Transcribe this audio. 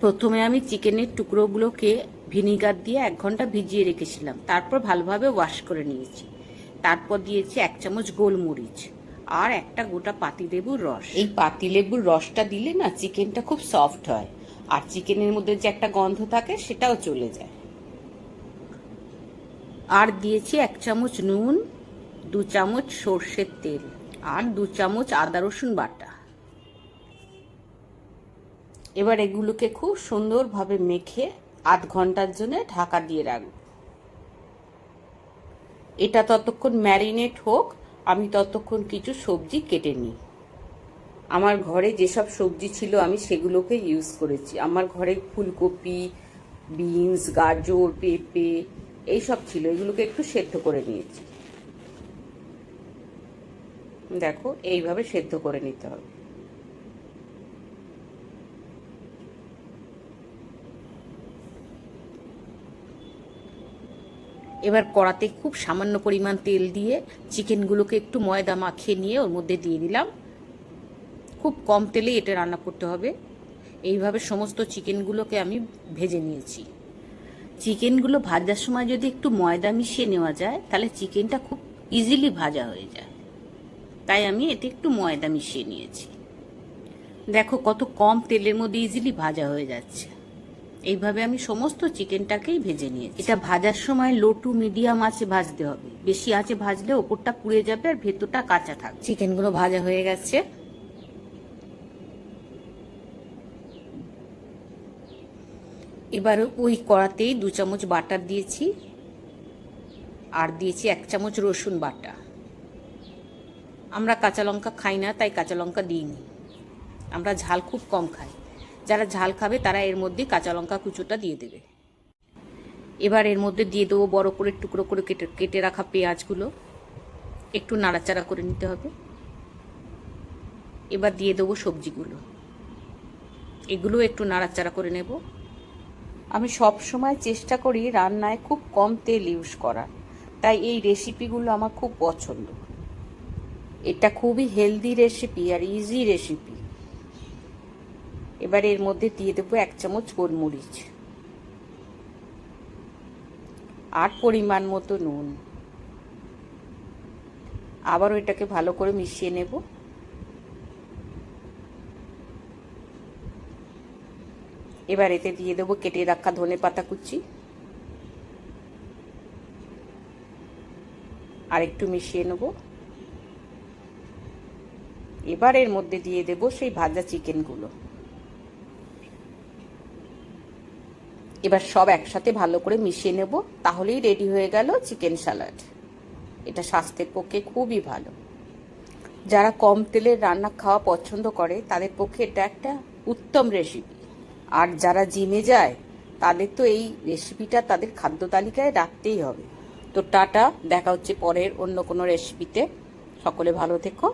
প্রথমে আমি চিকেনের টুকরোগুলোকে ভিনিগার দিয়ে 1 ঘন্টা ভিজিয়ে রেখেছিলাম, তারপর ভালোভাবে ওয়াশ করে নিয়েছি। তারপর দিয়েছি 1 চামচ গোলমরিচ আর একটা গোটা পাতিলেবুর রস। এই পাতিলেবুর রসটা দিলে না চিকেনটা খুব সফট হয়, আর চিকেনের মধ্যে যে একটা গন্ধ থাকে সেটাও চলে যায়। আর দিয়েছি 1 চামচ নুন, 2 চামচ সর্ষের তেল আর 2 চামচ আদা রসুন বাটা। এবার এগুলোকে খুব সুন্দরভাবে মেখে 8 ঘন্টার জন্য ঢাকা দিয়ে রাখবো। এটা ততক্ষণ ম্যারিনেট হোক, আমি ততক্ষণ কিছু সবজি কেটে নিই। আমার ঘরে যেসব সবজি ছিল আমি সেগুলোকে ইউজ করেছি। আমার ঘরে ফুলকপি, বিনস, গাজর, পেঁপে এইসব ছিল, এগুলোকে একটু সেদ্ধ করে নিয়েছি। দেখো এইভাবে সেদ্ধ করে নিতে হবে। এবার কড়াতে খুব সামান্য পরিমাণ তেল দিয়ে চিকেনগুলোকে একটু ময়দা মাখিয়ে নিয়ে ওর মধ্যে দিয়ে দিলাম। খুব কম তেলেই এটা রান্না করতে হবে। এইভাবে সমস্ত চিকেনগুলোকে আমি ভেজে নিয়েছি। চিকেনগুলো ভাজার সময় যদি একটু ময়দা মিশিয়ে নেওয়া যায় তাহলে চিকেনটা খুব ইজিলি ভাজা হয়ে যায়, তাই আমি এতে একটু ময়দা মিশিয়ে নিয়েছি। দেখো কত কম তেলের মধ্যে ইজিলি ভাজা হয়ে যাচ্ছে। এইভাবে আমি সমস্ত চিকেনটাকেই ভেজে নিয়েছি। এটা ভাজার সময় লো টু মিডিয়াম আঁচে ভাজতে হবে, বেশি আঁচে ভাজলে ওপরটা পুড়ে যাবে আর ভেতরটা কাঁচা থাকবে। চিকেনগুলো ভাজা হয়ে গেছে। এবার ওই কড়াতেই 2 চামচ বাটার দিয়েছি আর দিয়েছি 1 চামচ রসুন বাটা। আমরা কাঁচা লঙ্কা খাই না, তাই কাঁচা লঙ্কা দিইনি। আমরা ঝাল খুব কম খাই। যারা ঝাল খাবে তারা এর মধ্যে কাঁচা লঙ্কা কুচোটা দিয়ে দেবে। এবার এর মধ্যে দিয়ে দেবো বড় করে টুকরো করে কেটে রাখা পেঁয়াজগুলো। একটু নাড়াচাড়া করে নিতে হবে। এবার দিয়ে দেবো সবজিগুলো, এগুলো একটু নাড়াচাড়া করে নেব। আমি সব সময় চেষ্টা করি রান্নায় খুব কম তেল ইউজ করার, তাই এই রেসিপিগুলো আমার খুব পছন্দ। এটা খুবই হেলদি রেসিপি আর ইজি রেসিপি। এবার এর মধ্যে দিয়ে দেবো 1 চামচ গোলমরিচ আর পরিমাণ মতো নুন। আবারও এটাকে ভালো করে মিশিয়ে নেব। এবার এতে দিয়ে দেবো কেটে রাখা ধনেপাতা কুচি আর একটু মিশিয়ে নেব। এবার এর মধ্যে দিয়ে দেবো সেই ভাজা চিকেনগুলো। এবার সব একসাথে ভালো করে মিশিয়ে নেব, তাহলেই রেডি হয়ে গেল চিকেন স্যালাড। এটা স্বাস্থ্যের পক্ষে খুবই ভালো। যারা কম তেলের রান্না খাওয়া পছন্দ করে তাদের পক্ষে এটা একটা উত্তম রেসিপি। আর যারা জিমে যায় তাদের তো এই রেসিপিটা তাদের খাদ্য তালিকায় রাখতেই হবে। তো টাটা, দেখা হচ্ছে পরের অন্য কোনো রেসিপিতে। সকলে ভালো থেকো।